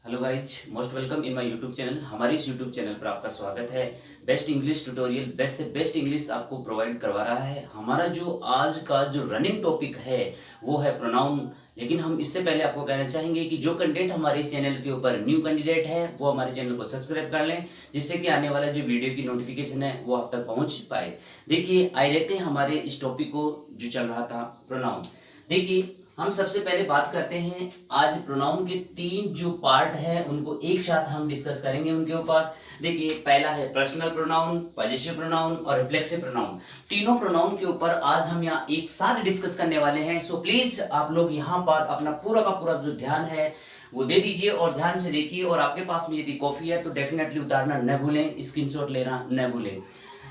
Hello guys, most welcome in my YouTube channel. हमारे इस YouTube channel पर आपका स्वागत है। बेस्ट इंग्लिश ट्यूटोरियल, बेस्ट से बेस्ट इंग्लिश आपको प्रोवाइड करवा रहा है। हमारा जो आज का जो रनिंग टॉपिक है वो है प्रोनाउन। लेकिन हम इससे पहले आपको कहना चाहेंगे कि जो कंटेंट हमारे इस चैनल के ऊपर न्यू कैंडिडेट है वो हमारे चैनल को सब्सक्राइब कर लें, जिससे कि आने वाला जो वीडियो की नोटिफिकेशन है वो आप तक पहुंच पाए। देखिए, आइए देखते हैं हमारे इस टॉपिक को जो चल रहा था प्रोनाउन। देखिए, हम सबसे पहले बात करते हैं आज प्रोनाउन के तीन जो पार्ट है उनको एक साथ हम डिस्कस करेंगे उनके ऊपर। देखिए, पहला है पर्सनल प्रोनाउन, पॉजेसिव प्रोनाउन और रिफ्लेक्सिव प्रोनाउन। तीनों प्रोनाउन के ऊपर आज हम यहाँ एक साथ डिस्कस करने वाले हैं। सो प्लीज आप लोग यहाँ पर अपना पूरा का पूरा जो ध्यान है वो दे दीजिए और ध्यान से देखिए। और आपके पास में यदि कॉफी है तो डेफिनेटली उतारना न भूलें, स्क्रीनशॉट लेना न भूलें।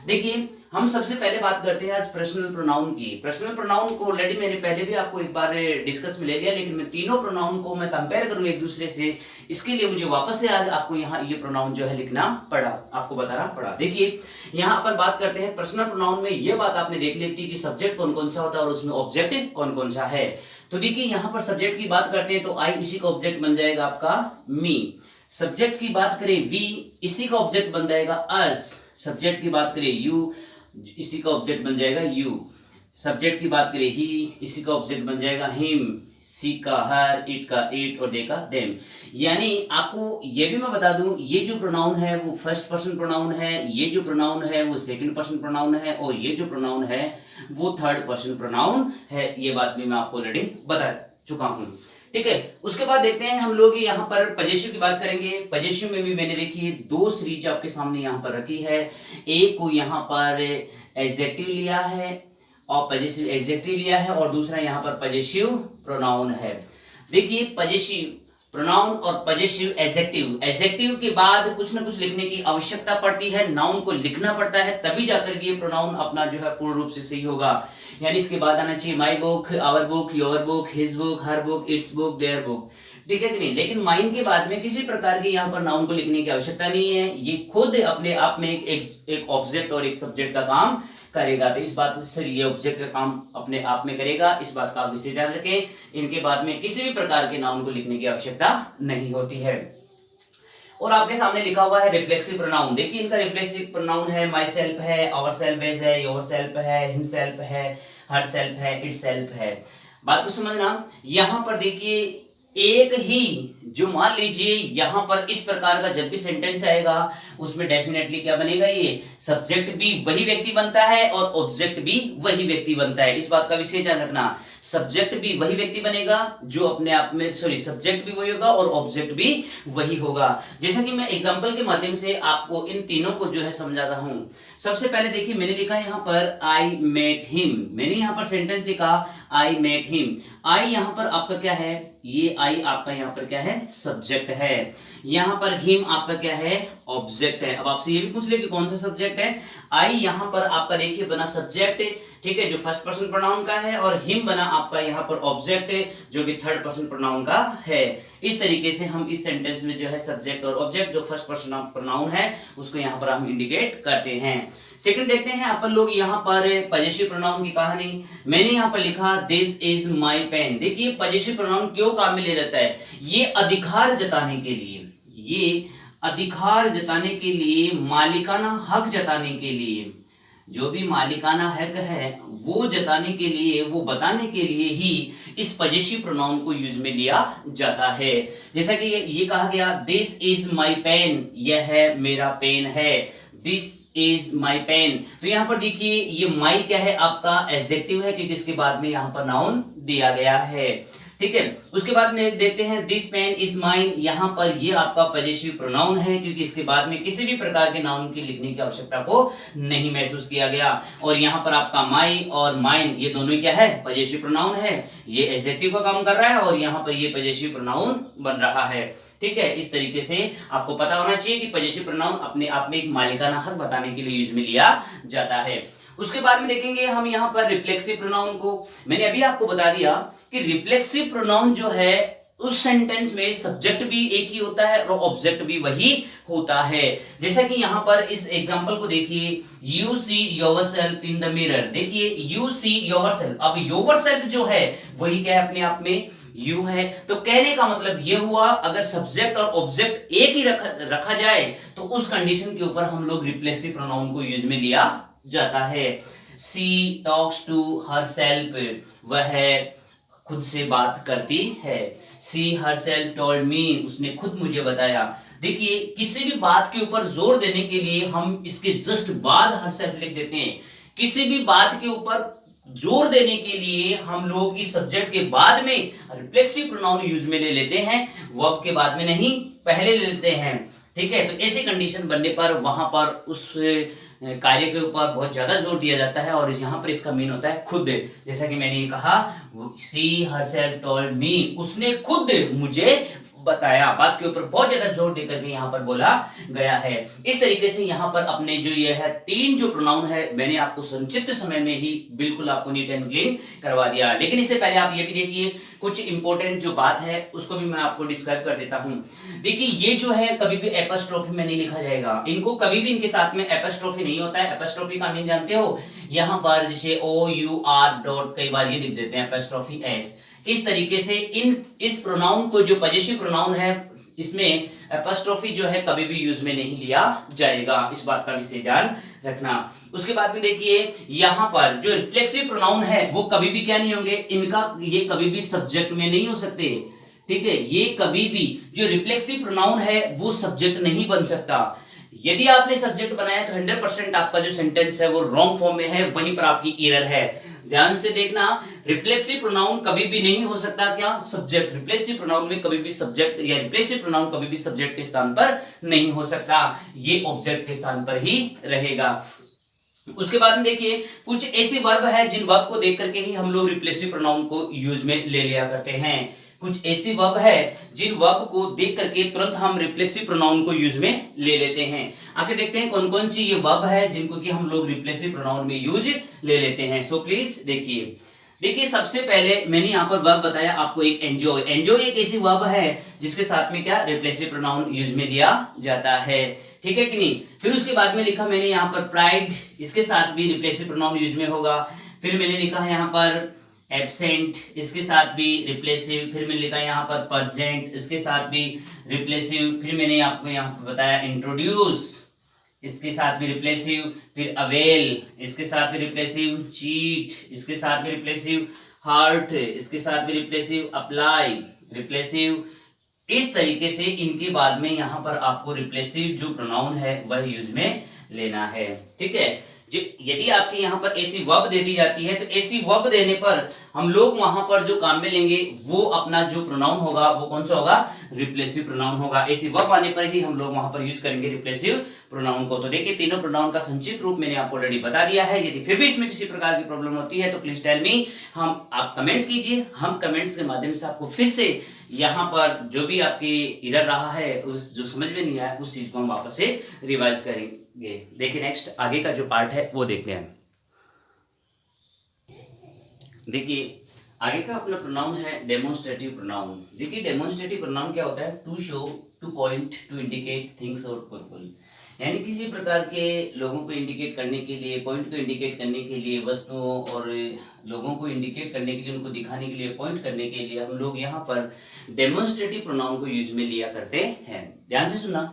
देखिए, हम सबसे पहले बात करते हैं आज पर्सनल प्रोनाउन की। पर्सनल प्रोनाउन को ऑलरेडी मैंने पहले भी आपको एक बार डिस्कस में ले लिया, लेकिन मैं तीनों प्रोनाउन को मैं कंपेयर करूं एक दूसरे से, इसके लिए मुझे वापस से आज आपको यहाँ ये प्रोनाउन जो है लिखना पड़ा, आपको बताना पड़ा। देखिए, यहाँ अपन बात करते हैं पर्सनल प्रोनाउन में। ये बात आपने देख ली थी कि सब्जेक्ट कौन कौन सा होता है और उसमें ऑब्जेक्ट कौन कौन सा है। तो देखिए, यहाँ पर सब्जेक्ट की बात करते हैं तो आई इसी का ऑब्जेक्ट बन जाएगा आपका मी। सब्जेक्ट की बात करें वी, इसी का ऑब्जेक्ट बन जाएगा अस। सब्जेक्ट की बात करें यू, इसी का ऑब्जेक्ट बन जाएगा यू। सब्जेक्ट की बात करें ही, इसी का ऑब्जेक्ट बन जाएगा हिम। सी का हर, इट का इट और दे का देम। यानी आपको ये भी मैं बता दूं, ये जो प्रोनाउन है वो फर्स्ट पर्सन प्रोनाउन है, ये जो प्रोनाउन है वो सेकंड पर्सन प्रोनाउन है, और ये जो प्रोनाउन है वो थर्ड पर्सन प्रोनाउन है। ये बात भी मैं आपको ऑलरेडी बता चुका हूं। ठीक है, उसके बाद देखते हैं हम लोग यहाँ पर पजेसिव की बात करेंगे। पजेसिव में भी मैंने देखिए दो सीरीज आपके सामने यहाँ पर रखी है। एक को यहाँ पर एडजेक्टिव लिया है और पजेसिव एडजेक्टिव लिया है, और दूसरा यहाँ पर पजेसिव प्रोनाउन है। देखिए, पजेसिव प्रोनाउन और पजेसिव एडजेक्टिव, एडजेक्टिव के बाद कुछ ना कुछ लिखने की आवश्यकता पड़ती है, नाउन को लिखना पड़ता है, तभी जाकर के ये प्रोनाउन अपना जो है पूर्ण रूप से सही होगा। यानी इसके बाद आना चाहिए my book, our book, your book, his book, her book, its book, their book. ठीक है कि नहीं? लेकिन माइन के बाद में किसी प्रकार के यहाँ पर नाउन को लिखने की आवश्यकता नहीं है। ये खुद अपने आप में एक ऑब्जेक्ट और एक सब्जेक्ट का काम करेगा। तो इस बात से ये ऑब्जेक्ट का काम अपने आप में करेगा, इस बात का आप विशेष ध्यान रखें। इनके बाद में किसी भी प्रकार के नाउन को लिखने की आवश्यकता नहीं होती है। और आपके सामने लिखा हुआ है रिफ्लेक्सिव प्रोनाउन। देखिए, इनका रिफ्लेक्सिव प्रोनाउन है माई सेल्फ है, आवर सेल्फ है, योर सेल्फ है, हिम सेल्फ है, हर सेल्फ है, इट सेल्फ है। बात को समझना। यहाँ पर देखिए, एक ही जो मान लीजिए यहाँ पर इस प्रकार का जब भी सेंटेंस आएगा उसमें डेफिनेटली क्या बनेगा, ये सब्जेक्ट भी वही व्यक्ति बनता है और ऑब्जेक्ट भी वही व्यक्ति बनता है। इस बात का विशेष ध्यान रखना। सब्जेक्ट भी वही व्यक्ति बनेगा जो अपने आप में, सब्जेक्ट भी वही होगा और ऑब्जेक्ट भी वही होगा। जैसा कि मैं एग्जांपल के माध्यम से आपको इन तीनों को जो है समझाता हूं। सबसे पहले देखिए, मैंने लिखा है यहाँ पर आई मेट हिम। मैंने यहाँ पर सेंटेंस लिखा आई मेट हिम। आई यहाँ पर आपका क्या है, ये आई आपका यहाँ पर क्या है, सब्जेक्ट है। यहाँ पर हिम आपका क्या है, ऑब्जेक्ट है। अब आपसे ये भी पूछ ले कि कौन सा सब्जेक्ट है। आई यहाँ पर आपका देखिए बना सब्जेक्ट, ठीक है, जो फर्स्ट पर्सन प्रोनाउन का है, और हिम बना आपका यहाँ पर ऑब्जेक्ट जो कि थर्ड पर्सन प्रोनाउन का है। इस तरीके से हम इस सेंटेंस में जो है सब्जेक्ट और ऑब्जेक्ट जो फर्स्ट पर्सन प्रोनाउन है उसको यहाँ पर हम इंडिकेट करते हैं। सेकंड देखते हैं अपन लोग यहाँ पर पजेसिव प्रोनाउन की कहानी। मैंने यहाँ पर लिखा दिस इज माई पेन। देखिए, पजेसिव प्रोनाउन क्यों काम में लिया जाता है, ये अधिकार जताने के लिए, ये अधिकार जताने के लिए, मालिकाना हक जताने के लिए, जो भी मालिकाना हक है वो जताने के लिए, वो बताने के लिए ही इस पजेसिव प्रोनाउन को यूज में लिया जाता है। जैसा कि ये कहा गया दिस इज माई पेन, यह है मेरा पेन है, दिस इज माई पेन। तो यहाँ पर देखिए, ये माई क्या है, आपका एडजेक्टिव है, क्योंकि इसके बाद में यहाँ पर नाउन दिया गया है। ठीक है, उसके बाद में देखते हैं दिस पेन इज माइन। यहाँ पर ये आपका पजेसिव प्रोनाउन है, क्योंकि इसके बाद में किसी भी प्रकार के नाउन की लिखने की आवश्यकता को नहीं महसूस किया गया। और यहाँ पर आपका माई और माइन ये दोनों क्या है, पजेसिव प्रोनाउन है। ये एडजेक्टिव का काम कर रहा है और यहाँ पर ये पजेसिव प्रोनाउन बन रहा है। ठीक है, इस तरीके से आपको पता होना चाहिए कि पजेसिव प्रोनाउन अपने आप में एक मालिकाना हक बताने के लिए यूज में लिया जाता है। उसके बाद में देखेंगे हम यहाँ पर रिफ्लेक्सिव प्रोनाउन को। मैंने अभी आपको बता दिया कि रिफ्लेक्सिव प्रोनाउन जो है उस सेंटेंस में सब्जेक्ट भी एक ही होता है और ऑब्जेक्ट भी वही होता है। जैसा कि यहाँ पर इस एग्जांपल को देखिए, you see yourself in the mirror. देखिए, यू सी योरसेल्फ, अब योरसेल्फ जो है वही क्या है अपने आप में, यू है। तो कहने का मतलब ये हुआ, अगर सब्जेक्ट और ऑब्जेक्ट एक ही रखा जाए तो उस कंडीशन के ऊपर हम लोग रिफ्लेक्सिव प्रोनाउन को यूज में लिया जाता है। सी टॉक्स टू हर सेल्फ, वह खुद से बात करती है। सी हर सेल्फ टोल्ड मी, उसने खुद मुझे बताया। देखिए किसी भी बात के ऊपर जोर देने के लिए हम इसके जस्ट बाद हर सेल्फ लिख देते हैं। किसी भी बात के ऊपर जोर देने के लिए हम लोग इस सब्जेक्ट के बाद में रिफ्लेक्सिव प्रोनाउन यूज में ले लेते हैं, वर्ब के बाद में नहीं, पहले ले लेते हैं। ठीक है, तो ऐसी कंडीशन बनने पर वहां पर उस कार्य के ऊपर बहुत ज्यादा जोर दिया जाता है और यहाँ पर इसका मीन होता है खुद। जैसा कि मैंने कहा, सी हरसेल्फ टोल्ड मी, उसने खुद मुझे बताया। बात के ऊपर बहुत ज्यादा जोर देकर के यहाँ पर बोला गया है। इस तरीके से यहाँ पर अपने जो ये है 3 जो प्रोनाउन है मैंने आपको संक्षिप्त समय में ही बिल्कुल आपको नीट एंड क्लीन करवा दिया। लेकिन इससे पहले आप ये भी देखिए, कुछ इंपॉर्टेंट जो बात है उसको भी मैं आपको डिस्क्राइब कर देता हूँ। देखिए ये जो है कभी भी एपोस्ट्रोफी में नहीं लिखा जाएगा, इनको कभी भी इनके साथ में एपोस्ट्रोफी नहीं होता है। एपोस्ट्रोफी का मीन जानते हो, यहाँ पर जैसे OUR डॉट कई बार ये लिख देते हैं एपोस्ट्रोफी S। इस तरीके से इस प्रोनाउन को जो पॉजिटिव प्रोनाउन है इसमें एपोस्ट्रोफी जो है कभी भी यूज में नहीं लिया जाएगा, इस बात का विशेष ध्यान रखना। उसके बाद में देखिए यहाँ पर जो रिफ्लेक्सिव प्रोनाउन है वो कभी भी क्या नहीं होंगे, इनका ये कभी भी सब्जेक्ट में नहीं हो सकते। ठीक है, ये कभी भी जो रिफ्लेक्सिव प्रोनाउन है वो सब्जेक्ट नहीं बन सकता। यदि आपने सब्जेक्ट बनाया तो 100% आपका जो सेंटेंस है वो रॉन्ग फॉर्म में है, वहीं पर आपकी एरर है। ध्यान से देखना, रिफ्लेक्सिव प्रोनाउन कभी भी नहीं हो सकता क्या, सब्जेक्ट। रिफ्लेक्सिव प्रोनाउन में कभी भी सब्जेक्ट या रिफ्लेक्सिव प्रोनाउन कभी भी सब्जेक्ट के स्थान पर नहीं हो सकता, ये ऑब्जेक्ट के स्थान पर ही रहेगा। उसके बाद में देखिए कुछ ऐसे वर्ब है जिन वर्ब को देख करके ही हम लोग रिफ्लेक्सिव प्रोनाउन को यूज में ले लिया करते हैं। कुछ ऐसी वर्ब है जिन वर्ब को देख करके तुरंत हम रिफ्लेक्सिव प्रोनाउन को यूज में ले लेते हैं। आगे देखते हैं कौन कौन सी ये वर्ब है जिनको कि हम लोग रिफ्लेक्सिव प्रोनाउन में यूज ले लेते हैं। सो प्लीज देखिए सबसे पहले मैंने यहाँ पर वर्ब बताया आपको एक एंजॉय। एंजॉय एक ऐसी वर्ब है जिसके साथ में क्या रिफ्लेक्सिव प्रोनाउन यूज में लिया जाता है। ठीक है कि नहीं। फिर उसके बाद में लिखा मैंने यहाँ पर प्राइड, इसके साथ भी रिफ्लेक्सिव प्रोनाउन यूज में होगा। फिर मैंने लिखा है यहाँ पर एब्सेंट, इसके साथ भी रिप्लेसिव। फिर मैंने लिखा यहाँ पर प्रेजेंट, इसके साथ भी रिप्लेसिव। फिर मैंने आपको यहाँ पर बताया इंट्रोड्यूस, इसके साथ भी रिप्लेसिव। फिर अवेल, इसके साथ भी रिप्लेसिव। चीट, इसके साथ भी रिप्लेसिव। हार्ट, इसके साथ भी रिप्लेसिव। अप्लाई, रिप्लेसिव। इस तरीके से इनके बाद में यहाँ पर आपको रिप्लेसिव जो प्रोनाउन है वह यूज में लेना है। ठीक है, यदि आपके यहाँ पर ऐसी वर्ब दे दी जाती है तो ऐसी वर्ब देने पर हम लोग वहां पर जो काम में लेंगे वो अपना जो प्रोनाउन होगा वो कौन सा होगा, रिप्लेसिव प्रोनाउन होगा। ऐसी वर्ब आने पर ही हम लोग वहां पर यूज करेंगे रिप्लेसिव प्रोनाउन को। तो देखिए तीनों प्रोनाउन का संक्षिप्त रूप मैंने आपको ऑलरेडी बता दिया है। यदि फिर भी इसमें किसी प्रकार की प्रॉब्लम होती है तो प्लीज टेल मी, आप कमेंट कीजिए, हम कमेंट्स के माध्यम से आपको फिर से यहाँ पर जो भी आपकी एरर रहा है, उस जो समझ में नहीं आया उस चीज को हम वापस से रिवाइज करेंगे। देखिए नेक्स्ट आगे का जो पार्ट है वो देखते हैं। देखिए आगे का अपना प्रोनाउन है डेमोन्स्ट्रेटिव प्रोनाउन। देखिए डेमोन्स्ट्रेटिव प्रोनाउन क्या होता है, to show, to point, to indicate things और पीपल। यानी किसी प्रकार के लोगों को इंडिकेट करने के लिए, पॉइंट को इंडिकेट करने के लिए, वस्तुओं और लोगों को इंडिकेट करने के लिए, उनको दिखाने के लिए, पॉइंट करने के लिए हम लोग यहाँ पर डेमोन्स्ट्रेटिव प्रोनाउन को यूज में लिया करते हैं। ध्यान से सुना,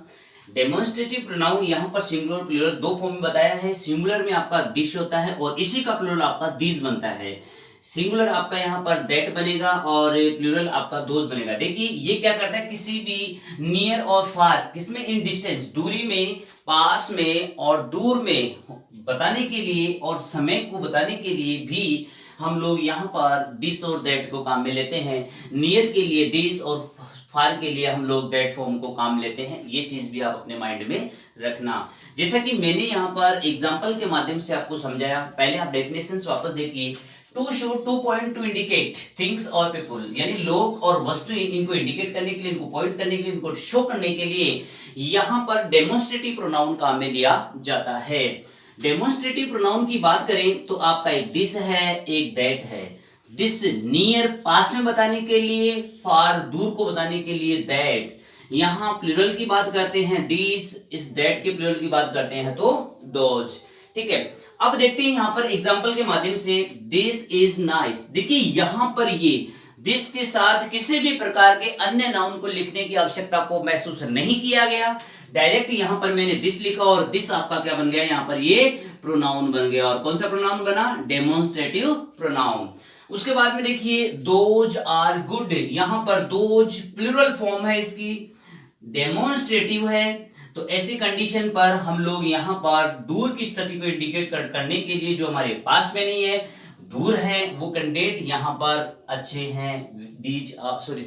डेमोन्स्ट्रेटिव प्रोनाउन यहाँ पर सिंगुलर प्लूरल दो फॉर्म में बताया है। सिंगुलर में आपका दिस होता है और इसी का प्लूरल आपका दीज बनता है। सिंगुलर आपका यहाँ पर दैट बनेगा और प्लूरल आपका दोज बनेगा। देखिए ये क्या करता है, किसी भी नियर और फार, किसमें, इन डिस्टेंस, दूरी में, पास में और दूर में बताने के लिए और समय को बताने के लिए भी हम लोग यहाँ पर दिस और दैट को काम में लेते हैं। नियर के लिए दिस और फार के लिए हम लोग दैट फॉर्म को काम लेते हैं। ये चीज भी आप अपने माइंड में रखना। जैसा कि मैंने यहाँ पर एग्जांपल के माध्यम से आपको समझाया, पहले आप डेफिनेशंस वापस देखिए। To show, to point, to indicate things और पीपल, यानी लोग और वस्तुएं, इनको इंडिकेट करने के लिए, इनको पॉइंट करने के लिए, इनको शो करने के लिए यहाँ पर डेमोन्स्ट्रेटिव प्रोनाउन काम में लिया जाता है। डेमोन्स्ट्रेटिव प्रोनाउन की बात करें तो आपका एक दिस है, एक दैट है। दिस नियर, पास में बताने के लिए, फार, दूर को बताने के लिए दैट। यहाँ प्लूरल की बात करते हैं दिस, इस दैट के प्लूरल की बात करते हैं तो दोज। ठीक है, अब देखते हैं यहाँ पर एग्जाम्पल के माध्यम से। This is nice. देखिए यहाँ पर ये दिस के साथ किसी भी प्रकार के अन्य नाउन को लिखने की आवश्यकता को महसूस नहीं किया गया। डायरेक्ट यहां पर मैंने दिस लिखा और दिस आपका क्या बन गया, यहां पर ये प्रोनाउन बन गया। और कौन सा प्रोनाउन बना, डेमोन्स्ट्रेटिव प्रोनाउन। उसके बाद में देखिए दोज आर गुड, यहां पर दोज प्लूरल फॉर्म है इसकी, डेमोन्स्ट्रेटिव है। तो ऐसी कंडीशन पर हम लोग यहां पर दूर की स्थिति को इंडिकेट करने के लिए जो हमारे पास में नहीं है, दूर है, वो कैंडिडेट यहां पर अच्छे हैं,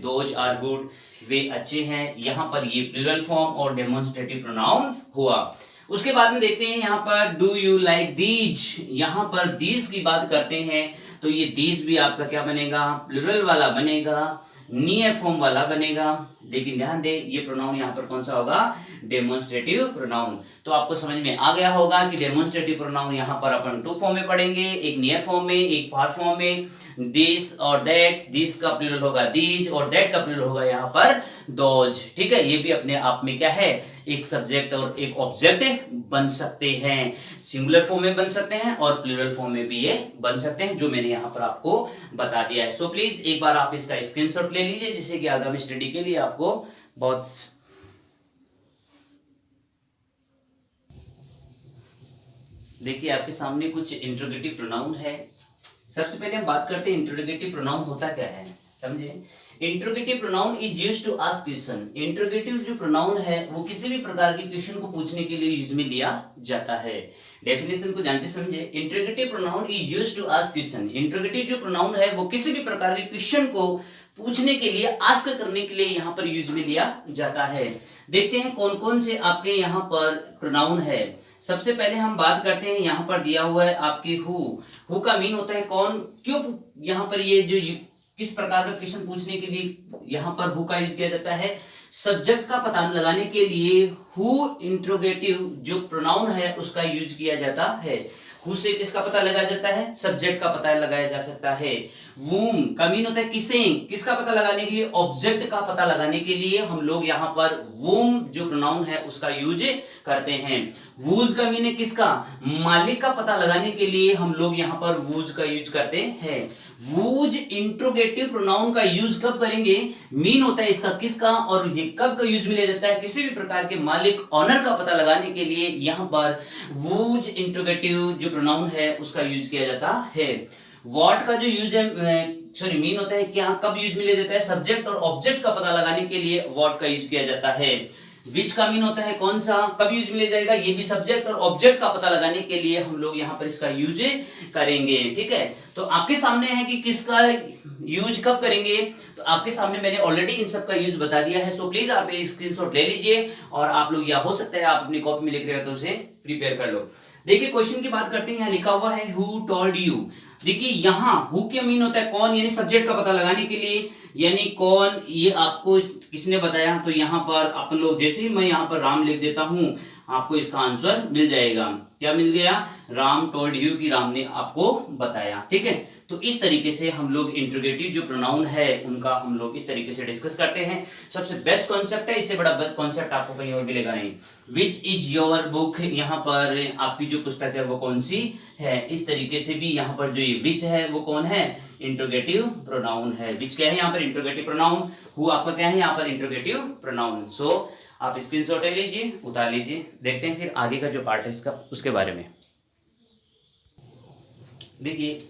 दोज आर गुड, वे अच्छे हैं। यहां पर ये प्लूरल फॉर्म और डेमोन्स्ट्रेटिव प्रोनाउन हुआ। उसके बाद में देखते हैं यहां पर डू यू लाइक दीज, यहां पर दीज की बात करते हैं तो ये दीज भी आपका क्या बनेगा, प्लूरल वाला बनेगा, नियर फॉर्म वाला बनेगा। लेकिन ध्यान दे ये प्रोनाउन यहाँ पर कौन सा होगा, डेमोन्स्ट्रेटिव प्रोनाउन। तो आपको समझ में आ गया होगा कि डेमोन्स्ट्रेटिव प्रोनाउन यहाँ पर अपन 2 फॉर्म में पढ़ेंगे, एक नियर फॉर्म में, एक फार फॉर्म में। दिस और दैट, दिस का प्लूरल होगा दीज और दैट का प्लूरल होगा यहाँ पर दोज। ठीक है, ये भी अपने आप में क्या है, एक सब्जेक्ट और एक ऑब्जेक्ट बन सकते हैं। सिंगुलर फॉर्म में बन सकते हैं और प्लूरल फॉर्म में भी ये बन सकते हैं, जो मैंने यहाँ पर आपको बता दिया है। सो प्लीज एक बार आप इसका स्क्रीनशॉट ले लीजिए, जिससे कि आगामी स्टडी के लिए आपको बहुत देखिए आपके सामने कुछ इंट्रोगेटिव प्रोनाउन है। सबसे पहले हम बात करते हैं इंट्रोगेटिव प्रोनाउन होता क्या है, समझे। Interrogative pronoun is used to ask question. Interrogative जो प्रोनाउन है वो किसी भी प्रकार के क्वेश्चन को पूछने के लिए यूज में लिया जाता है। डेफिनेशन को जानते समझे, interrogative pronoun is used to ask question. Interrogative जो प्रोनाउन है वो किसी भी प्रकार के क्वेश्चन को पूछने के लिए, आस्क करने के लिए यहाँ पर यूज में लिया जाता है। देखते हैं कौन कौन से आपके यहाँ पर प्रोनाउन है। सबसे पहले हम बात करते हैं, यहाँ पर दिया हुआ है आपके हु का मीन होता है कौन, क्यों यहाँ पर ये जो किस प्रकार का क्वेश्चन पूछने के लिए यहाँ पर हु का यूज किया जाता है, सब्जेक्ट का पता लगाने के लिए हु इंट्रोगेटिव जो प्रोनाउन है उसका यूज किया जाता है। हु से किसका पता लगाया जाता है, सब्जेक्ट का पता लगाया जा सकता है। वूम का मीन होता है किसे, किसका पता लगाने के लिए, ऑब्जेक्ट का पता लगाने के लिए हम लोग यहाँ पर वूम जो प्रोनाउन है उसका यूज करते हैं। वूज का मीन है किसका, मालिक का पता लगाने के लिए हम लोग यहाँ पर वूज का यूज करते हैं। वूज इंट्रोगेटिव प्रोनाउन का यूज कब करेंगे, मीन होता है इसका किसका, और ये कब का यूज में लिया जाता है, किसी भी प्रकार के मालिक ऑनर का पता लगाने के लिए यहाँ पर वूज इंट्रोगेटिव जो प्रोनाउन है उसका यूज किया जाता है। व्हाट का जो यूज है, सॉरी मीन होता है क्या, कब यूज में लिया जाता है, सब्जेक्ट और ऑब्जेक्ट का पता लगाने के लिए व्हाट का यूज किया जाता है। विच का मीन होता है कौन सा, कब यूज में लिया जाएगा, ये भी सब्जेक्ट और ऑब्जेक्ट का पता लगाने के लिए हम लोग यहाँ पर इसका यूज करेंगे। ठीक है, तो आपके सामने है कि किसका यूज कब करेंगे, तो आपके सामने मैंने ऑलरेडी इन सब का यूज बता दिया है। सो प्लीज आप स्क्रीनशॉट ले लीजिए और आप लोग, या हो सकता है आप अपनी कॉपी में लिख रहे हो तो उसे प्रिपेयर कर लो। देखिए क्वेश्चन की बात करते हैं, यहाँ लिखा हुआ है हु टोल्ड यू। देखिए यहाँ हु के मीन होता है कौन, यानी सब्जेक्ट का पता लगाने के लिए, यानी कौन, ये आपको किसने बताया। तो यहाँ पर अपन लोग, जैसे ही मैं यहाँ पर राम लिख देता हूँ आपको इसका आंसर मिल जाएगा। क्या मिल गया, राम टोल्ड यू, की राम ने आपको बताया। ठीक है, तो इस तरीके से हम लोग इंट्रोगेटिव जो प्रोनाउन है उनका हम लोग इस तरीके से डिस्कस करते हैं। सबसे बेस्ट कॉन्सेप्ट है, इससे बड़ा कॉन्सेप्ट आपको कहीं और मिलेगा नहीं। विच इज योर बुक, यहाँ पर आपकी जो पुस्तक है वो कौन सी है। इस तरीके से भी यहाँ पर जो ये विच है वो कौन है, इंट्रोगेटिव प्रोनाउन है। विच क्या है यहाँ पर, इंट्रोगेटिव प्रोनाउन। हु आपका क्या है यहाँ पर, इंट्रोगेटिव प्रोनाउन। सो आप स्क्रीनशॉट ले लीजिए, उतार लीजिए। देखते हैं फिर आगे का जो पार्ट है इसका, उसके बारे में। देखिए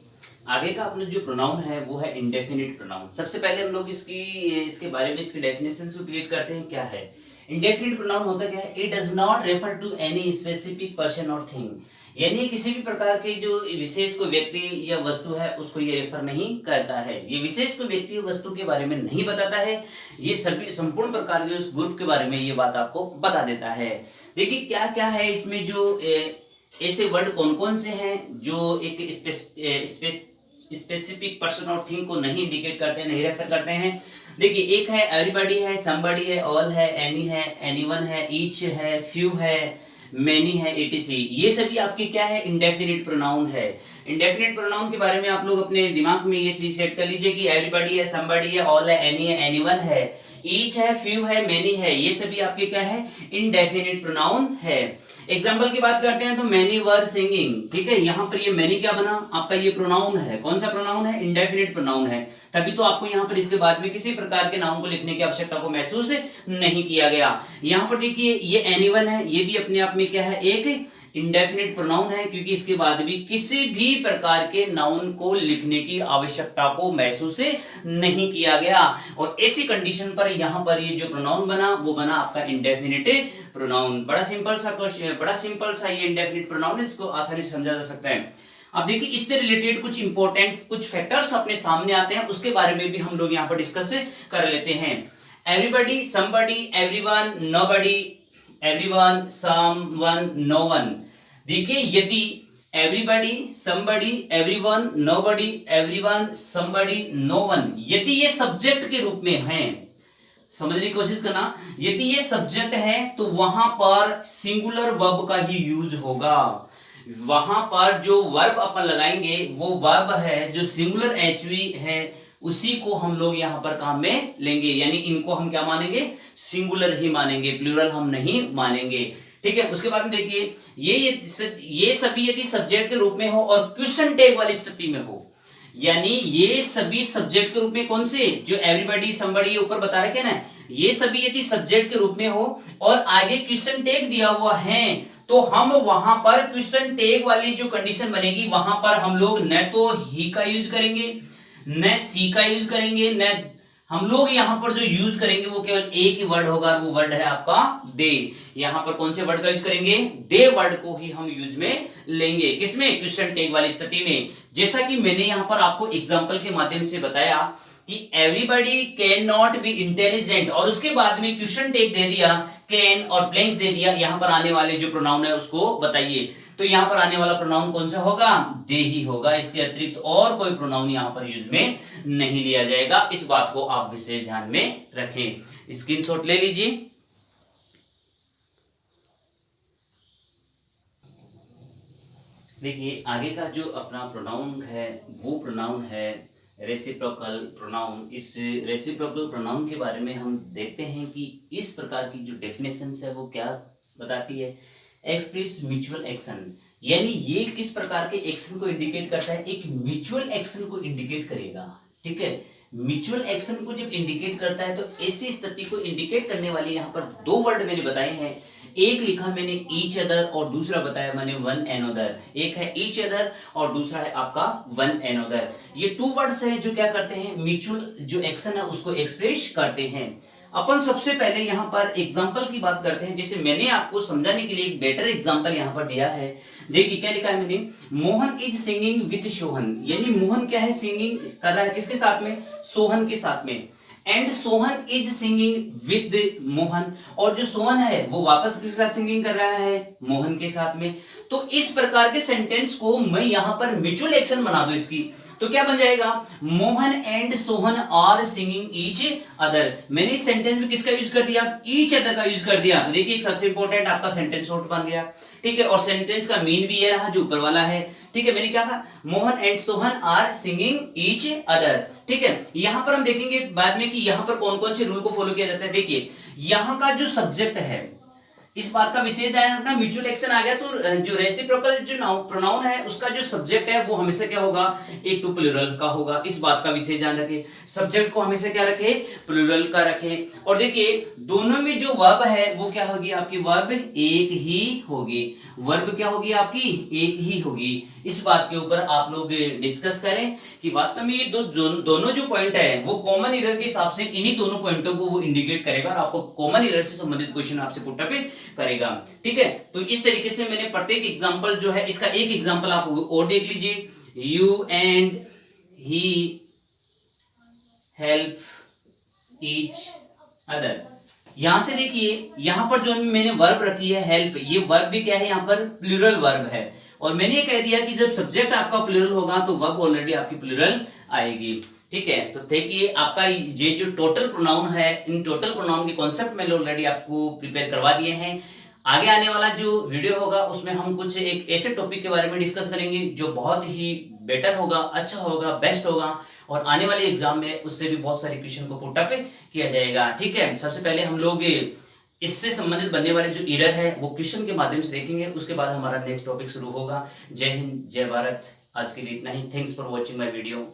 आगे का अपना जो प्रोनाउन है वो है इंडेफिनिट प्रोनाउन। सबसे पहले हम लोग इसके बारे में, इसके डेफिनेशन को क्रिएट करते हैं। क्या है इंडेफिनिट प्रोनाउन, होता क्या है, it does not refer to any specific person और थिंग, यानी किसी भी प्रकार के जो विशेष कोई व्यक्ति या वस्तु है उसको ये रेफर नहीं करता है। ये विशेष कोई व्यक्ति या वस्तु के बारे में नहीं बताता है, ये सभी संपूर्ण प्रकार के उस ग्रुप के बारे में ये बात आपको बता देता है। देखिए क्या क्या है इसमें, जो ऐसे वर्ड कौन कौन से हैं जो एक स्पेसिफिक पर्सन और थिंग को नहीं इंडिकेट करते हैं, नहीं रेफर करते हैं। देखिए एक है एवरीबॉडी है, समबॉडी है, ऑल है, एनी है, एनीवन है, ईच है, फ्यू है, मेनी है, etc। ये सभी आपके क्या है, इंडेफिनिट प्रोनाउन है। इंडेफिनिट प्रोनाउन के बारे में आप लोग अपने दिमाग में ये सेट कर लीजिए कि एवरीबॉडी है, समबॉडी है, ऑल है, एनी है, एनीवन है, ईच है, फ्यू है, मेनी है, ये सभी आपके क्या है, इनडेफिनिट प्रोनाउन है। एग्जाम्पल की बात करते हैं तो मेनी वर सिंगिंग, ठीक है, यहाँ पर ये मेनी क्या बना, आपका ये प्रोनाउन है, कौन सा प्रोनाउन है, इनडेफिनिट प्रोनाउन है, तभी तो आपको यहाँ पर इसके बाद में किसी प्रकार के नाउन को लिखने की आवश्यकता को महसूस नहीं किया गया। यहाँ पर देखिए ये एनीवन है, ये भी अपने आप में क्या है, एक इंडेफिनिट प्रोनाउन है, क्योंकि इसके बाद भी किसी भी प्रकार के नाउन को लिखने की आवश्यकता को महसूस नहीं किया गया, और ऐसी कंडीशन पर यहां पर ये जो प्रोनाउन बना वो बना आपका इंडेफिनिट प्रोनाउन। बड़ा सिंपल सा क्वेश्चन, बड़ा सिंपल सा ये इंडेफिनिट प्रोनाउन है, इसको आसानी से समझा जा सकता है। अब देखिए इससे रिलेटेड कुछ इंपॉर्टेंट कुछ फैक्टर्स अपने सामने आते हैं, उसके बारे में भी हम लोग यहाँ पर डिस्कस कर लेते हैं। Everybody, somebody, everyone, nobody, everyone, someone, known. देखिए यदि everybody, somebody, everyone, nobody, everyone, somebody, known, यदि ये सब्जेक्ट के रूप में हैं, समझने की कोशिश करना, यदि ये सब्जेक्ट है तो वहां पर सिंगुलर वर्ब का ही यूज होगा। वहां पर जो वर्ब अपन लगाएंगे वो वर्ब है जो सिंगुलर एचवी है, उसी को हम लोग यहां पर काम में लेंगे, यानी इनको हम क्या मानेंगे, सिंगुलर ही मानेंगे, प्लूरल हम नहीं मानेंगे, ठीक है। उसके बाद में देखिए ये सभी यदि सब्जेक्ट के रूप में हो और क्वेश्चन टैग वाली स्थिति में हो, यानी ये सभी सब्जेक्ट के रूप में, कौन से, जो एवरीबॉडी, समबडी ये ऊपर बता रखे ना, ये सभी यदि सब्जेक्ट के रूप में हो और आगे क्वेश्चन टैग दिया हुआ है, तो हम वहां पर क्वेश्चन टैग वाली जो कंडीशन बनेगी वहां पर हम लोग न तो ही का यूज करेंगे, न सी का यूज करेंगे, न हम लोग यहां पर जो यूज करेंगे वो केवल एक ही वर्ड होगा, वो वर्ड है आपका दे। यहां पर कौन से वर्ड का यूज करेंगे, दे वर्ड को ही हम यूज में लेंगे, किसमें, क्वेश्चन टैग वाली स्थिति में। जैसा कि मैंने यहां पर आपको एग्जांपल के माध्यम से बताया कि everybody can not be intelligent, और उसके बाद में क्वेश्चन टैग दे दिया कैन और ब्लैंक्स दे दिया, यहां पर आने वाले जो प्रोनाउन है उसको बताइए, तो यहां पर आने वाला प्रोनाउन कौन सा होगा, दे ही होगा, इसके अतिरिक्त और कोई प्रोनाउन यहां पर यूज में नहीं लिया जाएगा। इस बात को आप विशेष ध्यान में रखें, स्क्रीनशॉट ले लीजिए। देखिए आगे का जो अपना प्रोनाउन है वो प्रोनाउन है रेसिप्रोकल प्रोनाउन। इस रेसिप्रोकल प्रोनाउन के बारे में हम देखते हैं कि इस प्रकार की जो डेफिनेशन है वो क्या बताती है, एक्सप्रेस म्यूचुअल एक्शन, यानी ये किस प्रकार के एक्शन को इंडिकेट करता है, एक म्यूचुअल एक्शन को इंडिकेट करेगा, ठीक है। म्यूचुअल एक्शन को जब इंडिकेट करता है तो ऐसी स्थिति को इंडिकेट करने वाली यहाँ पर दो वर्ड मैंने बताए हैं, एक लिखा मैंने ईच अदर और दूसरा बताया मैंने वन एनोदर। एक है ईच अदर और दूसरा है आपका वन एनोदर। ये टू वर्ड्स हैं जो क्या करते हैं, म्यूचुअल जो एक्शन है उसको एक्सप्रेस करते हैं। अपन सबसे पहले यहाँ पर एग्जाम्पल की बात करते हैं, जिसे मैंने आपको समझाने के लिए एक बेटर एग्जाम्पल यहाँ पर दिया है। देखिए क्या लिखा है मैंने, Mohan is singing with Sohan, यानी मोहन क्या है, सिंगिंग कर रहा है किसके साथ में, सोहन के साथ में, and Sohan is singing with Mohan, और जो सोहन है वो वापस किसके साथ सिंगिंग कर रहा है, मोहन के साथ में। तो इस प्रकार के सेंटेंस को मैं यहां पर म्यूचुअल एक्शन बना दूं इसकी, तो क्या बन जाएगा, Mohan and Sohan are singing each other. मैंने इस सेंटेंस में किसका यूज कर दिया, ईच अदर का यूज कर दिया। तो देखिए सबसे इंपॉर्टेंट आपका सेंटेंस शॉर्ट बन गया, ठीक है, और सेंटेंस का मीन भी ये रहा जो ऊपर वाला है, ठीक है। मैंने क्या कहा, Mohan and Sohan are singing each other, ठीक है। यहां पर हम देखेंगे बाद में कि यहां पर कौन कौन से रूल को फॉलो किया जाता है। देखिए यहां का जो सब्जेक्ट है, इस बात का विशेष ध्यान रखना, म्यूचुअल एक्शन आ गया तो जो रेसिप्रोकल जो प्रोनाउन है उसका जो सब्जेक्ट है वो हमेशा क्या होगा, एक तो प्लूरल का होगा, इस बात का विशेष ध्यान रखें, सब्जेक्ट को हमेशा क्या रखे, प्लूरल का रखें। और देखिए दोनों में जो वर्ब है वो क्या होगी आपकी, वर्ब एक ही होगी, वर्ब क्या होगी आपकी, एक ही होगी। इस बात के ऊपर आप लोग डिस्कस करें कि वास्तव में ये दोनों जो पॉइंट है वो कॉमन एरर के हिसाब से इन्हीं दोनों पॉइंटों को वो इंडिकेट करेगा और आपको कॉमन एरर से संबंधित क्वेश्चन आपसे पुट अप करेगा, ठीक है। तो इस तरीके से मैंने प्रत्येक एग्जांपल जो है, इसका एक एग्जांपल आप और देख लीजिए, you and he help each other. यहां से देखिए यहां पर जो मैंने वर्ब रखी है हेल्प, ये वर्ब भी क्या है, यहां पर प्लूरल वर्ब है, और मैंने ये कह दिया कि जब सब्जेक्ट आपका प्लूरल होगा तो वर्ब ऑलरेडी आपकी प्लूरल आएगी, ठीक है। तो देखिए आपका ये जो टोटल प्रोनाउन है, इन टोटल प्रोनाउन के कॉन्सेप्ट मैंने ऑलरेडी आपको प्रिपेयर करवा दिए हैं। आगे आने वाला जो वीडियो होगा उसमें हम कुछ एक ऐसे टॉपिक के बारे में डिस्कस करेंगे जो बहुत ही बेटर होगा, अच्छा होगा, बेस्ट होगा, और आने वाले एग्जाम में उससे भी बहुत सारे क्वेश्चन को पुट अप किया जाएगा। ठीक है, सबसे पहले हम लोग इससे संबंधित बनने वाले जो एरर है वो क्वेश्चन के माध्यम से देखेंगे, उसके बाद हमारा नेक्स्ट टॉपिक शुरू होगा। जय हिंद, जय भारत। आज के लिए इतना ही। Thanks for watching my video.